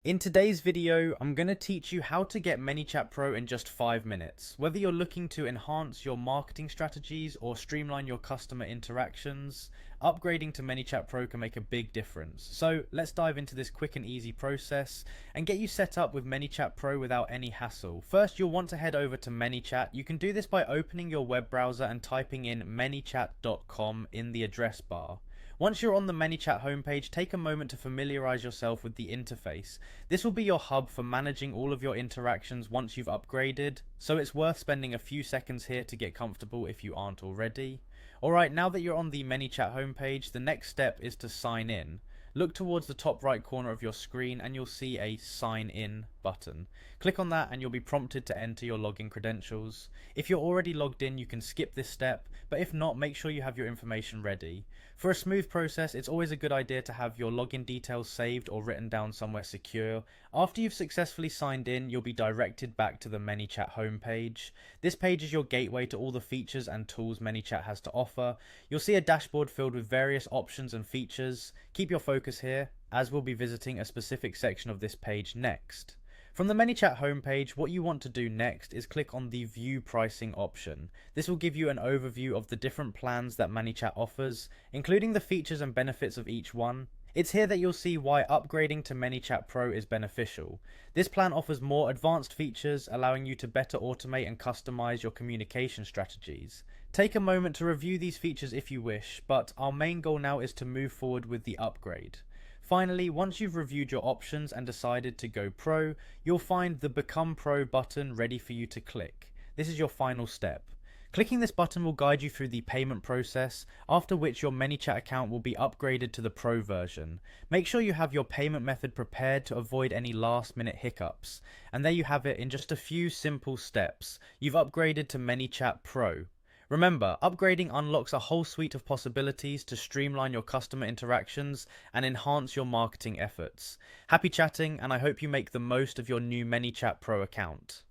In today's video, I'm going to teach you how to get Manychat Pro in just 5 minutes. Whether you're looking to enhance your marketing strategies or streamline your customer interactions, upgrading to Manychat Pro can make a big difference. So let's dive into this quick and easy process and get you set up with Manychat Pro without any hassle. First, you'll want to head over to Manychat. You can do this by opening your web browser and typing in manychat.com in the address bar. Once you're on the Manychat homepage, take a moment to familiarize yourself with the interface. This will be your hub for managing all of your interactions once you've upgraded, so it's worth spending a few seconds here to get comfortable if you aren't already. Alright, now that you're on the Manychat homepage, the next step is to sign in. Look towards the top right corner of your screen and you'll see a sign in button. Click on that and you'll be prompted to enter your login credentials. If you're already logged in, you can skip this step, but if not, make sure you have your information ready. For a smooth process, it's always a good idea to have your login details saved or written down somewhere secure. After you've successfully signed in, you'll be directed back to the Manychat homepage. This page is your gateway to all the features and tools Manychat has to offer. You'll see a dashboard filled with various options and features. Keep your focus here, as we'll be visiting a specific section of this page next. From the Manychat homepage, what you want to do next is click on the View Pricing option. This will give you an overview of the different plans that Manychat offers, including the features and benefits of each one. It's here that you'll see why upgrading to Manychat Pro is beneficial. This plan offers more advanced features, allowing you to better automate and customize your communication strategies. Take a moment to review these features if you wish, but our main goal now is to move forward with the upgrade. Finally, once you've reviewed your options and decided to go Pro, you'll find the Become Pro button ready for you to click. This is your final step. Clicking this button will guide you through the payment process, after which your Manychat account will be upgraded to the Pro version. Make sure you have your payment method prepared to avoid any last-minute hiccups. And there you have it, in just a few simple steps. You've upgraded to Manychat Pro. Remember, upgrading unlocks a whole suite of possibilities to streamline your customer interactions and enhance your marketing efforts. Happy chatting, and I hope you make the most of your new Manychat Pro account.